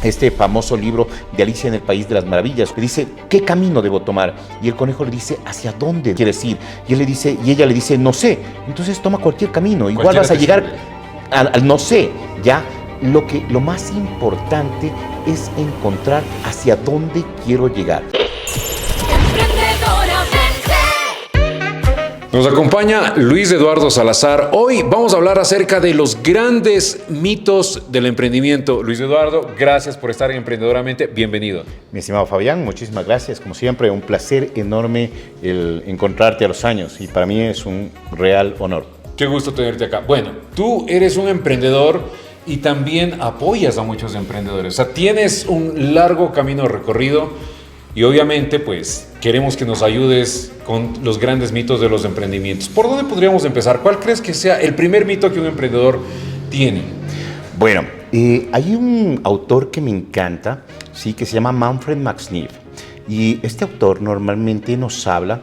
este famoso libro de Alicia en el País de las Maravillas. Le dice, ¿qué camino debo tomar? Y el conejo le dice, ¿hacia dónde quieres ir? Y ella le dice, no sé. Entonces toma cualquier camino, igual vas a llegar al no sé, ¿ya? Lo más importante es encontrar hacia dónde quiero llegar. Nos acompaña Luis Eduardo Salazar. Hoy vamos a hablar acerca de los grandes mitos del emprendimiento. Luis Eduardo, gracias por estar en Emprendedoramente. Bienvenido. Mi estimado Fabián, muchísimas gracias. Como siempre, un placer enorme el encontrarte a los años y para mí es un real honor. Qué gusto tenerte acá. Bueno, tú eres un emprendedor y también apoyas a muchos emprendedores. O sea, tienes un largo camino recorrido y obviamente pues queremos que nos ayudes con los grandes mitos de los emprendimientos. ¿Por dónde podríamos empezar? ¿Cuál crees que sea el primer mito que un emprendedor tiene? Bueno, hay un autor que me encanta, ¿sí? Que se llama Manfred Max Neef. Y este autor normalmente nos habla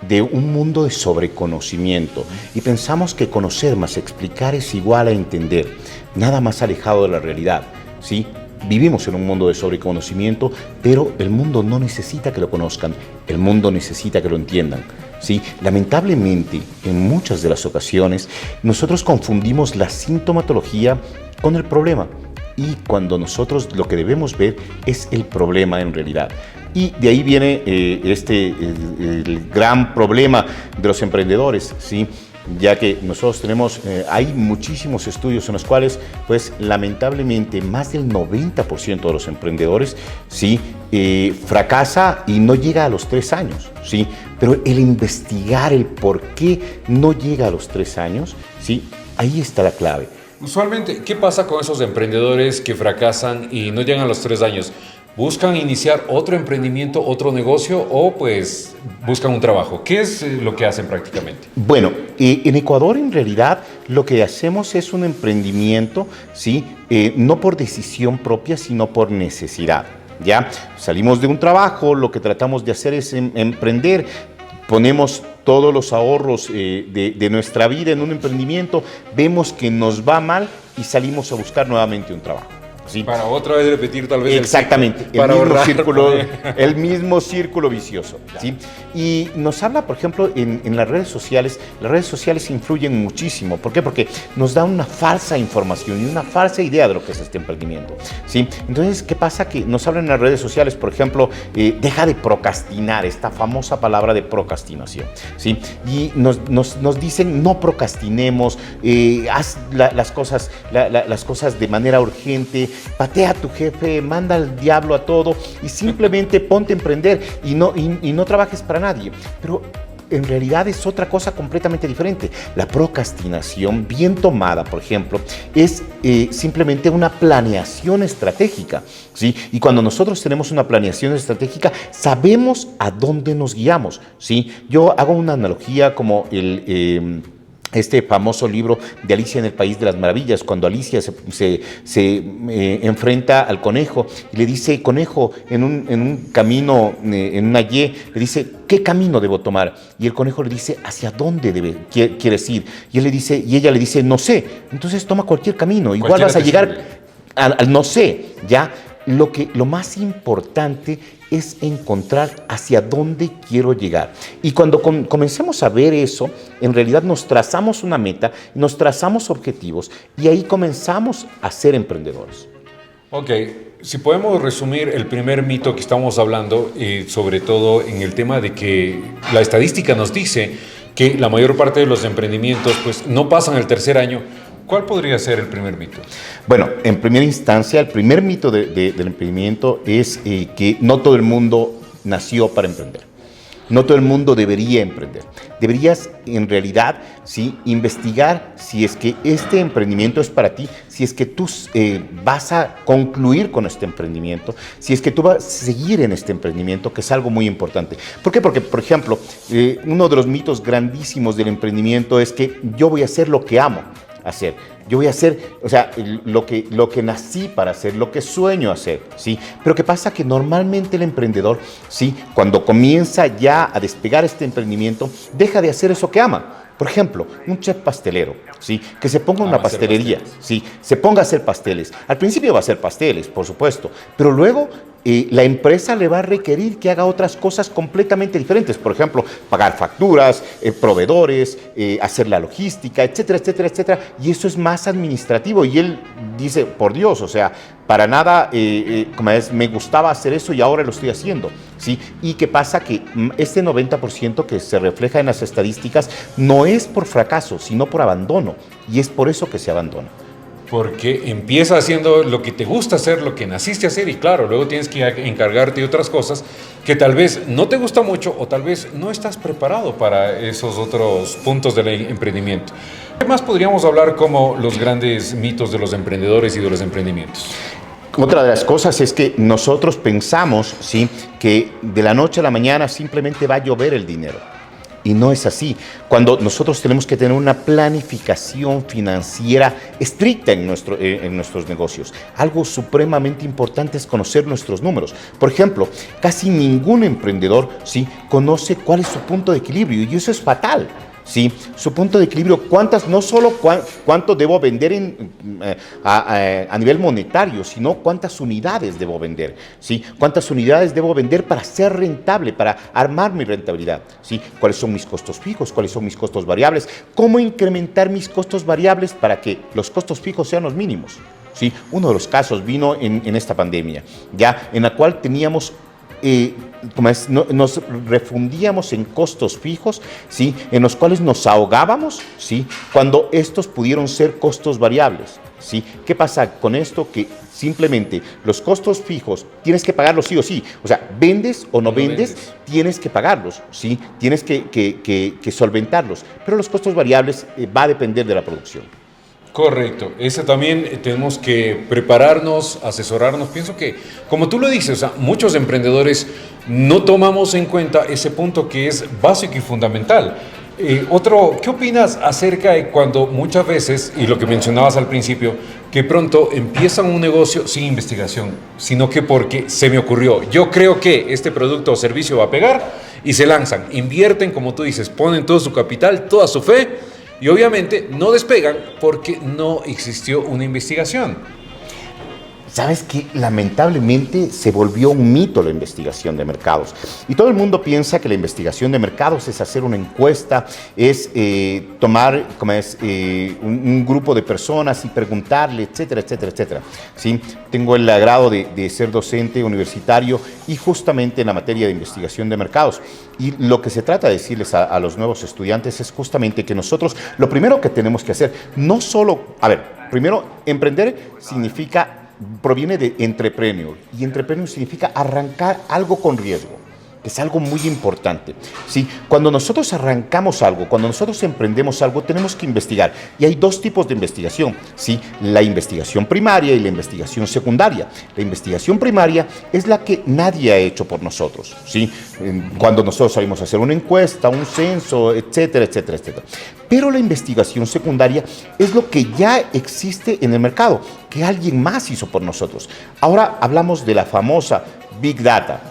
de un mundo de sobreconocimiento. Y pensamos que conocer más explicar es igual a entender, nada más alejado de la realidad, ¿sí? Vivimos en un mundo de sobreconocimiento, pero el mundo no necesita que lo conozcan, el mundo necesita que lo entiendan, ¿sí? Lamentablemente, en muchas de las ocasiones, nosotros confundimos la sintomatología con el problema. Y cuando nosotros lo que debemos ver es el problema en realidad. Y de ahí viene el gran problema de los emprendedores, ¿sí? Ya que nosotros tenemos, hay muchísimos estudios en los cuales, pues lamentablemente, más del 90% de los emprendedores, ¿sí? Fracasa y no llega a los 3 años, ¿sí? Pero el investigar el por qué no llega a los 3 años, ¿sí? Ahí está la clave. Usualmente, ¿qué pasa con esos emprendedores que fracasan y no llegan a los 3 años? ¿Buscan iniciar otro emprendimiento, otro negocio o pues buscan un trabajo? ¿Qué es lo que hacen prácticamente? Bueno, en Ecuador en realidad lo que hacemos es un emprendimiento, ¿sí? No por decisión propia, sino por necesidad, ¿ya? Salimos de un trabajo, lo que tratamos de hacer es emprender, ponemos todos los ahorros de nuestra vida en un emprendimiento, vemos que nos va mal y salimos a buscar nuevamente un trabajo. ¿Sí? Para otra vez repetir tal vez exactamente, el mismo círculo vicioso, claro. ¿Sí? Y nos habla, por ejemplo, en las redes sociales influyen muchísimo. ¿Por qué? Porque nos da una falsa información y una falsa idea de lo que es este emprendimiento, ¿sí? Entonces, ¿qué pasa? Que nos hablan en las redes sociales, por ejemplo, deja de procrastinar, esta famosa palabra de procrastinación, ¿sí? Y nos dicen, no procrastinemos, haz las cosas de manera urgente, patea a tu jefe, manda al diablo a todo y simplemente ponte a emprender y no trabajes para nadie. Pero en realidad es otra cosa completamente diferente. La procrastinación, bien tomada, por ejemplo, es simplemente una planeación estratégica, ¿sí? Y cuando nosotros tenemos una planeación estratégica, sabemos a dónde nos guiamos, ¿sí? Yo hago una analogía como este famoso libro de Alicia en el País de las Maravillas, cuando Alicia se enfrenta al conejo y le dice, conejo, en un camino, en una Y, le dice, ¿qué camino debo tomar? Y el conejo le dice, ¿hacia dónde quieres ir? Y ella le dice, no sé. Entonces toma cualquier camino, igual vas a llegar al no sé, ¿ya? Lo más importante es encontrar hacia dónde quiero llegar. Y cuando comencemos a ver eso, en realidad nos trazamos una meta, nos trazamos objetivos y ahí comenzamos a ser emprendedores. Ok, si podemos resumir el primer mito que estamos hablando, sobre todo en el tema de que la estadística nos dice que la mayor parte de los emprendimientos pues, no pasan el 3er año. ¿Cuál podría ser el primer mito? Bueno, en primera instancia, el primer mito del emprendimiento es que no todo el mundo nació para emprender. No todo el mundo debería emprender. Deberías, en realidad, ¿sí? Investigar si es que este emprendimiento es para ti, si es que tú vas a concluir con este emprendimiento, si es que tú vas a seguir en este emprendimiento, que es algo muy importante. ¿Por qué? Porque, por ejemplo, uno de los mitos grandísimos del emprendimiento es que yo voy a hacer lo que amo hacer. Yo voy a hacer, o sea, lo que nací para hacer, lo que sueño hacer, ¿sí? Pero ¿qué pasa? Que normalmente el emprendedor, ¿sí? Cuando comienza ya a despegar este emprendimiento, deja de hacer eso que ama, Por ejemplo, un chef pastelero, ¿sí? Que se ponga en una a hacer pastelería, pasteles. ¿sí? Se ponga a hacer pasteles. Al principio va a hacer pasteles, por supuesto, pero luego la empresa le va a requerir que haga otras cosas completamente diferentes. Por ejemplo, pagar facturas, proveedores, hacer la logística, etcétera, etcétera, etcétera. Y eso es más administrativo. Y él dice, por Dios, o sea, para nada como es, me gustaba hacer eso y ahora lo estoy haciendo, ¿sí? Y qué pasa que este 90% que se refleja en las estadísticas no es por fracaso, sino por abandono. Y es por eso que se abandona. Porque empieza haciendo lo que te gusta hacer, lo que naciste a hacer y claro, luego tienes que encargarte de otras cosas que tal vez no te gusta mucho o tal vez no estás preparado para esos otros puntos del emprendimiento. ¿Qué más podríamos hablar como los grandes mitos de los emprendedores y de los emprendimientos? Otra de las cosas es que nosotros pensamos, ¿sí?, que de la noche a la mañana simplemente va a llover el dinero. Y no es así. Cuando nosotros tenemos que tener una planificación financiera estricta en nuestros negocios. Algo supremamente importante es conocer nuestros números. Por ejemplo, casi ningún emprendedor, ¿sí?, conoce cuál es su punto de equilibrio y eso es fatal. ¿Sí? Su punto de equilibrio, no solo cuánto debo vender a nivel monetario, sino cuántas unidades debo vender, ¿sí? Cuántas unidades debo vender para ser rentable, para armar mi rentabilidad, ¿sí? Cuáles son mis costos fijos, cuáles son mis costos variables, cómo incrementar mis costos variables para que los costos fijos sean los mínimos, ¿sí? Uno de los casos vino en esta pandemia, ya en la cual teníamos nos refundíamos en costos fijos, ¿sí?, en los cuales nos ahogábamos, ¿sí?, cuando estos pudieron ser costos variables, ¿sí? ¿Qué pasa con esto? Que simplemente los costos fijos tienes que pagarlos sí o sí. O sea, vendes o no vendes, tienes que pagarlos, ¿sí? Tienes que solventarlos. Pero los costos variables va a depender de la producción. Correcto, ese también tenemos que prepararnos, asesorarnos. Pienso que, como tú lo dices, o sea, muchos emprendedores no tomamos en cuenta ese punto que es básico y fundamental. ¿Qué opinas acerca de cuando muchas veces, y lo que mencionabas al principio, que pronto empiezan un negocio sin investigación, sino que porque se me ocurrió, yo creo que este producto o servicio va a pegar y se lanzan, invierten, como tú dices, ponen todo su capital, toda su fe, y obviamente no despegan porque no existió una investigación. ¿Sabes qué? Lamentablemente se volvió un mito la investigación de mercados. Y todo el mundo piensa que la investigación de mercados es hacer una encuesta, es tomar un grupo de personas y preguntarle, etcétera, etcétera, etcétera. ¿Sí? Tengo el agrado de ser docente universitario y justamente en la materia de investigación de mercados. Y lo que se trata de decirles a los nuevos estudiantes es justamente que nosotros, lo primero que tenemos que hacer, no solo, primero, emprender proviene de entrepreneur, y entrepreneur significa arrancar algo con riesgo, que es algo muy importante, ¿sí? Cuando nosotros arrancamos algo, cuando nosotros emprendemos algo, tenemos que investigar, y hay dos tipos de investigación, ¿sí? La investigación primaria y la investigación secundaria. La investigación primaria es la que nadie ha hecho por nosotros, ¿sí? Cuando nosotros salimos a hacer una encuesta, un censo, etcétera, etcétera, etcétera. Pero la investigación secundaria es lo que ya existe en el mercado, que alguien más hizo por nosotros. Ahora hablamos de la famosa Big Data,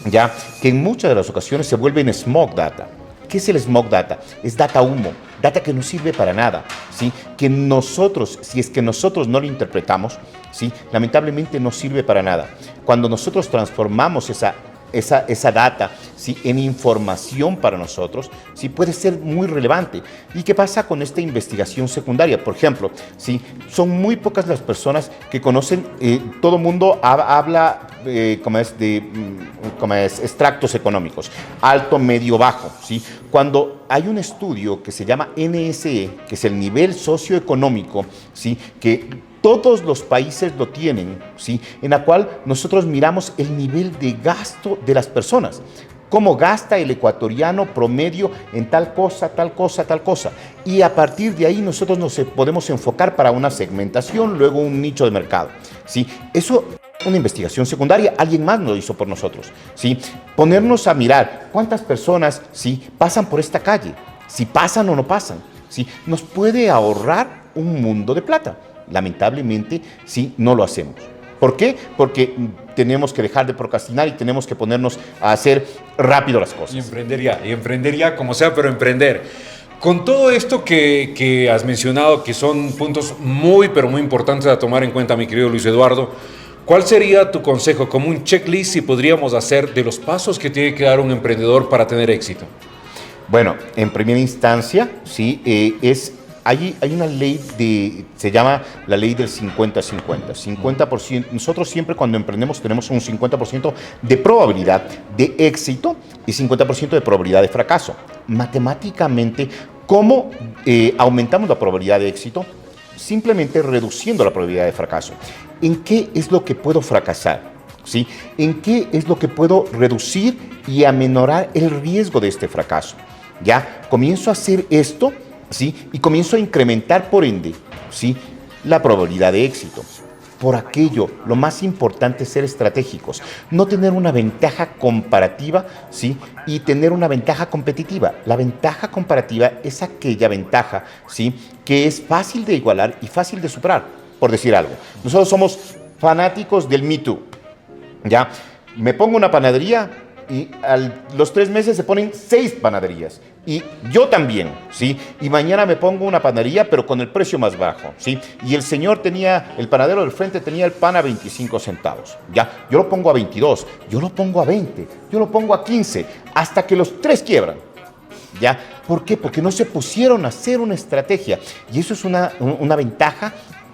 ya que en muchas de las ocasiones se vuelven Smog Data. ¿Qué es el Smog Data? Es data humo, data que no sirve para nada, ¿sí? Que nosotros, si es que nosotros no lo interpretamos, ¿sí?, lamentablemente no sirve para nada. Cuando nosotros transformamos esa data, ¿sí?, en información para nosotros, ¿sí?, puede ser muy relevante. ¿Y qué pasa con esta investigación secundaria? Por ejemplo, ¿sí?, son muy pocas las personas que conocen, todo el mundo habla de extractos económicos, alto, medio, bajo, ¿sí? Cuando hay un estudio que se llama NSE, que es el nivel socioeconómico, ¿sí?, que todos los países lo tienen, ¿sí?, en la cual nosotros miramos el nivel de gasto de las personas. Cómo gasta el ecuatoriano promedio en tal cosa, tal cosa, tal cosa. Y a partir de ahí nosotros nos podemos enfocar para una segmentación, luego un nicho de mercado, ¿sí? Eso, una investigación secundaria, alguien más lo hizo por nosotros, ¿sí? Ponernos a mirar cuántas personas, ¿sí?, pasan por esta calle, si pasan o no pasan, ¿sí?, nos puede ahorrar un mundo de plata. Lamentablemente, sí, no lo hacemos. ¿Por qué? Porque tenemos que dejar de procrastinar y tenemos que ponernos a hacer rápido las cosas. Y emprender ya como sea, pero emprender. Con todo esto que has mencionado, que son puntos muy, pero muy importantes a tomar en cuenta, mi querido Luis Eduardo, ¿cuál sería tu consejo como un checklist si podríamos hacer de los pasos que tiene que dar un emprendedor para tener éxito? Bueno, en primera instancia, sí, hay una ley se llama la ley del 50-50. 50%, nosotros siempre cuando emprendemos tenemos un 50% de probabilidad de éxito y 50% de probabilidad de fracaso. Matemáticamente, ¿cómo aumentamos la probabilidad de éxito? Simplemente reduciendo la probabilidad de fracaso. ¿En qué es lo que puedo fracasar? ¿Sí? ¿En qué es lo que puedo reducir y aminorar el riesgo de este fracaso? Ya comienzo a hacer esto, ¿sí? Y comienzo a incrementar, por ende, ¿sí?, la probabilidad de éxito. Por aquello, lo más importante es ser estratégicos, no tener una ventaja comparativa, ¿sí?, y tener una ventaja competitiva. La ventaja comparativa es aquella ventaja, ¿sí?, que es fácil de igualar y fácil de superar, por decir algo. Nosotros somos fanáticos del Me Too, ¿ya? Me pongo una panadería y los 3 meses se ponen 6 panaderías. Y yo también, ¿sí? Y mañana me pongo una panadería, pero con el precio más bajo, ¿sí? Y el señor el panadero del frente tenía el pan a 25 centavos, ¿ya? Yo lo pongo a 22, yo lo pongo a 20, yo lo pongo a 15, hasta que los 3 quiebran, ¿ya? ¿Por qué? Porque no se pusieron a hacer una estrategia. Y eso es una ventaja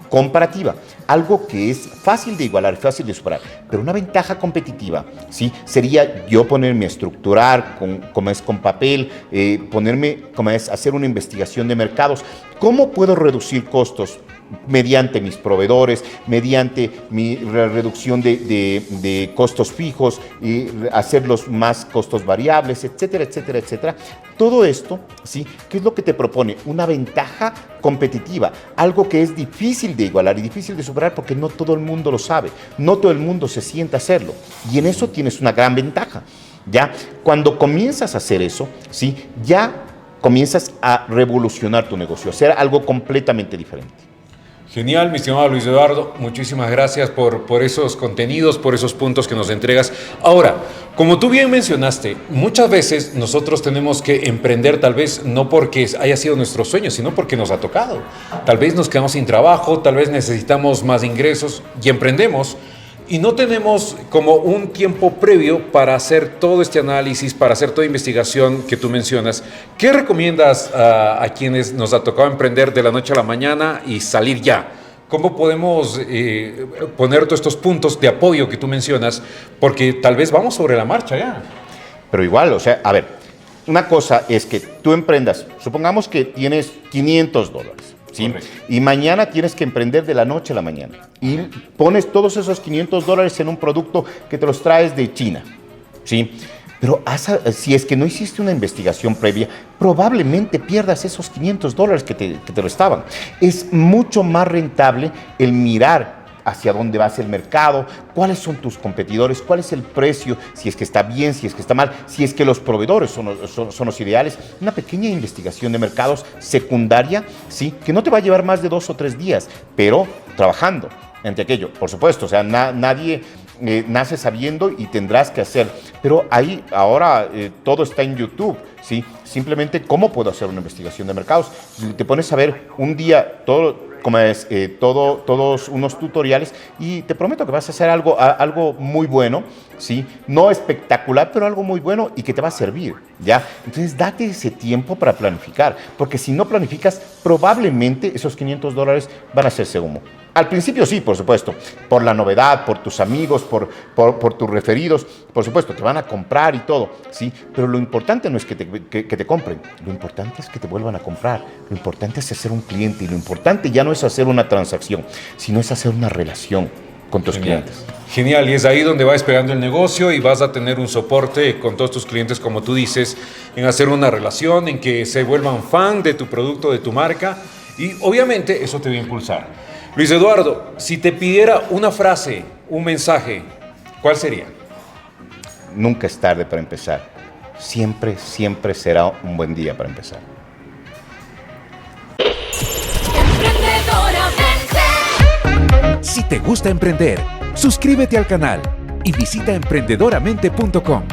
comparativa, algo que es fácil de igualar, fácil de superar, pero una ventaja competitiva, ¿sí?, sería yo ponerme a estructurar con papel, hacer una investigación de mercados. ¿Cómo puedo reducir costos? Mediante mis proveedores, mediante mi reducción de costos fijos y hacerlos más costos variables, etcétera, etcétera, etcétera. Todo esto, ¿sí?, ¿qué es lo que te propone? Una ventaja competitiva, algo que es difícil de igualar y difícil de superar porque no todo el mundo lo sabe, no todo el mundo se sienta a hacerlo. Y en eso tienes una gran ventaja, ¿ya? Cuando comienzas a hacer eso, ¿sí?, ya comienzas a revolucionar tu negocio, a hacer algo completamente diferente. Genial, mi estimado Luis Eduardo, muchísimas gracias por esos contenidos, por esos puntos que nos entregas. Ahora, como tú bien mencionaste, muchas veces nosotros tenemos que emprender tal vez no porque haya sido nuestro sueño, sino porque nos ha tocado. Tal vez nos quedamos sin trabajo, tal vez necesitamos más ingresos y emprendemos. Y no tenemos como un tiempo previo para hacer todo este análisis, para hacer toda investigación que tú mencionas. ¿Qué recomiendas a quienes nos ha tocado emprender de la noche a la mañana y salir ya? ¿Cómo podemos poner todos estos puntos de apoyo que tú mencionas? Porque tal vez vamos sobre la marcha ya. Pero igual, o sea, a ver, una cosa es que tú emprendas, supongamos que tienes $500, ¿sí? Y mañana tienes que emprender de la noche a la mañana. Y pones todos esos $500 en un producto que te los traes de China, ¿sí? Pero si es que no hiciste una investigación previa, probablemente pierdas esos $500 que te restaban. Es mucho más rentable el mirar hacia dónde va el mercado, cuáles son tus competidores, cuál es el precio, si es que está bien, si es que está mal, si es que los proveedores son los ideales. Una pequeña investigación de mercados secundaria, ¿sí?, que no te va a llevar más de 2 o 3 días, pero trabajando ante aquello. Por supuesto, o sea, nadie nace sabiendo y tendrás que hacer. Pero ahí ahora todo está en YouTube, ¿sí? Simplemente, ¿cómo puedo hacer una investigación de mercados? Te pones a ver un día todos unos tutoriales y te prometo que vas a hacer algo muy bueno, ¿sí? No espectacular, pero algo muy bueno y que te va a servir, ¿ya? Entonces, date ese tiempo para planificar, porque si no planificas, probablemente esos $500 van a hacerse humo. Al principio sí, por supuesto, por la novedad, por tus amigos, por tus referidos, por supuesto, te van a comprar y todo, ¿sí? Pero lo importante no es que te compren, lo importante es que te vuelvan a comprar, lo importante es ser un cliente y lo importante ya no es hacer una transacción, sino es hacer una relación con tus clientes. Genial, y es ahí donde va despegando el negocio y vas a tener un soporte con todos tus clientes, como tú dices, en hacer una relación, en que se vuelvan fan de tu producto, de tu marca, y obviamente eso te va a impulsar. Luis Eduardo, si te pidiera una frase, un mensaje, ¿cuál sería? Nunca es tarde para empezar. Siempre, siempre será un buen día para empezar. Si te gusta emprender, suscríbete al canal y visita emprendedoramente.com.